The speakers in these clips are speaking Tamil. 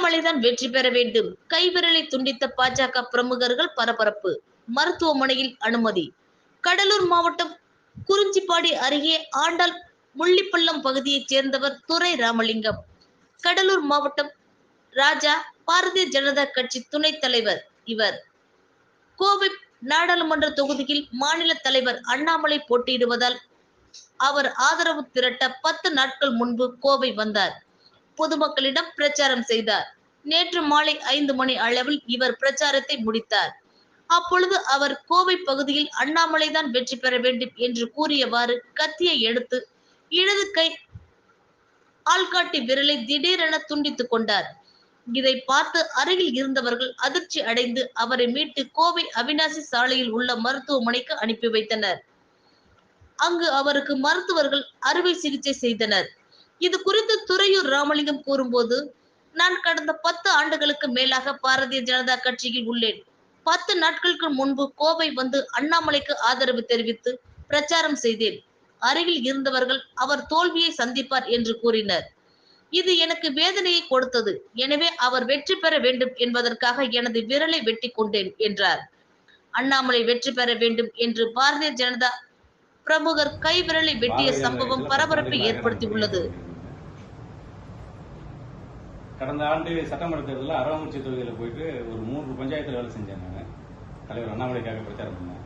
அண்ணாமலைதான் வெற்றி பெற வேண்டும். கைவிரலை துண்டித்த பாஜக பிரமுகர்கள் பரபரப்பு. மருத்துவமனையில் அனுமதி. கடலூர் மாவட்டம் குறிஞ்சிப்பாடி அருகே ஆண்டாள் முள்ளிப்பள்ளம் பகுதியைச் சேர்ந்தவர் துரை ராமலிங்கம். கடலூர் மாவட்டம் ராஜா பாரதிய ஜனதா கட்சி துணைத் தலைவர் இவர். கோவை நாடாளுமன்ற தொகுதியில் மாநில தலைவர் அண்ணாமலை போட்டியிடுவதால் அவர் ஆதரவு திரட்ட 10 நாட்கள் முன்பு கோவை வந்தார். பொதுமக்களிடம் பிரச்சாரம் செய்தார். நேற்று மாலை 5 மணி அளவில் இவர் பிரச்சாரத்தை முடித்தார். அப்பொழுது அவர் கோவை பகுதியில் அண்ணாமலைதான் வெற்றி பெற வேண்டும் என்று கூறியவாறு கத்தியை எடுத்து இடது கை ஆள்காட்டி விரலை திடீரென துண்டித்துக் கொண்டார். இதை பார்த்து அருகில் இருந்தவர்கள் அதிர்ச்சி அடைந்து அவரை மீட்டு கோவை அவிநாசி சாலையில் உள்ள மருத்துவமனைக்கு அனுப்பி வைத்தனர். அங்கு அவருக்கு மருத்துவர்கள் அறுவை சிகிச்சை செய்தனர். இது குறித்து துரையூர் ராமலிங்கம் கூறும்போது, நான் கடந்த 10 ஆண்டுகளுக்கு மேலாக பாரதிய ஜனதா கட்சியில் உள்ளேன். 10 நாட்களுக்கு முன்பு கோவை வந்து அண்ணாமலைக்கு ஆதரவு தெரிவித்து பிரச்சாரம் செய்தேன். அருகில் இருந்தவர்கள் அவர் தோல்வியை சந்திப்பார் என்று கூறினர். இது எனக்கு வேதனையை கொடுத்தது. எனவே அவர் வெற்றி பெற வேண்டும் என்பதற்காக எனது விரலை வெட்டி கொண்டேன் என்றார். அண்ணாமலை வெற்றி பெற வேண்டும் என்று பாரதிய ஜனதா பிரமுகர் கை விரலை வெட்டிய சம்பவம் பரபரப்பை ஏற்படுத்தியுள்ளது. கடந்த ஆண்டு சட்டமன்ற தேர்தலில் அரவங்குறிச்சி தொகுதியில் போயிட்டு ஒரு 3 பஞ்சாயத்தில் வேலை செஞ்சேன். நான் தலைவர் அண்ணாமலைக்காக பிரச்சாரம் பண்ணேன்.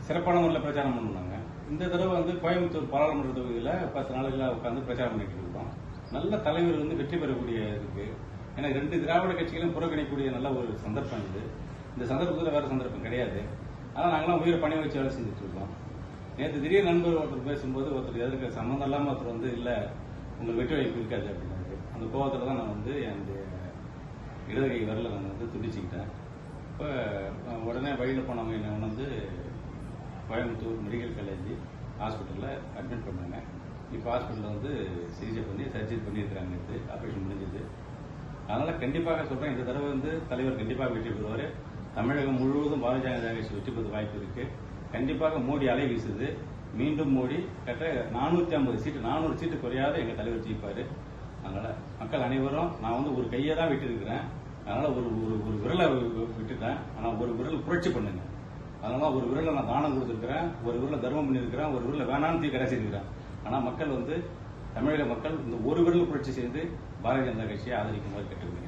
சிறப்பான முறையில் பிரச்சாரம் பண்ணாங்க. இந்த தடவை வந்து கோயம்புத்தூர் பாராளுமன்ற தொகுதியில் 10 நாளுகளாக உட்காந்து பிரச்சாரம் பண்ணிட்டு இருக்கோம். நல்ல தலைவர் வந்து வெற்றி பெறக்கூடிய இருக்கு. ஏன்னா 2 திராவிட கட்சிகளும் புறக்கணிக்கக்கூடிய நல்ல ஒரு சந்தர்ப்பம் இது. இந்த சந்தர்ப்பத்தில் வேற சந்தர்ப்பம் கிடையாது. ஆனால் நாங்களாம் உயிரை பணி வச்சு வேலை செஞ்சுட்டு இருக்கோம். நேற்று திடீர் நண்பர் ஒருத்தர் பேசும்போது ஒருத்தர் எதற்கு சம்மந்தம் இல்லாமல் ஒருத்தர் வந்து இல்லை உங்களுக்கு வெற்றி வாய்ப்பு இருக்காது அப்படின்னாரு. அந்த கோபத்தில் தான் நான் வந்து என்னுடைய இடது கை விரலை நான் வந்து துண்டிச்சுக்கிட்டேன். இப்போ உடனே வழியில் போனவங்க என்னை வந்து கோயம்புத்தூர் மெடிக்கல் காலேஜ் ஹாஸ்பிட்டலில் அட்மிட் பண்ணாங்க. இப்போ ஹாஸ்பிட்டலில் வந்து சிகிச்சை பண்ணி சர்ஜரி பண்ணியிருக்கிறாங்க. நேற்று ஆப்ரேஷன் முடிஞ்சது. அதனால் கண்டிப்பாக சொல்கிறேன், இந்த தடவை வந்து தலைவர் கண்டிப்பாக வெற்றி பெறுவார். தமிழகம் முழுவதும் பாரதிய ஜனதா கட்சி வெற்றி பெற வாய்ப்பு இருக்குது. கண்டிப்பாக மோடி அலை வீசுது. மீண்டும் மோடி கட்ட 450 சீட்டு 400 சீட்டு குறையாத எங்கள் தலைவர் ஜெயிப்பார். அதனால் மக்கள் அனைவரும் நான் வந்து ஒரு கையை தான் விட்டுருக்கிறேன். அதனால் ஒரு விரலை விட்டுட்டேன். ஆனால் ஒரு விரல் புரட்சி பண்ணுங்க. அதனால ஒரு விரலை நான் தானம் கொடுத்துருக்கிறேன், ஒரு விரலை தர்மம் பண்ணியிருக்கிறேன், ஒரு விரலை வேணான்னு தூக்கி கடைசிருக்கிறேன். ஆனால் மக்கள் வந்து தமிழக மக்கள் இந்த ஒரு விரல் புரட்சி செய்து பாரதிய ஜனதா கட்சியை ஆதரிக்குமாறு கேட்டுக்கொள்கிறேன்.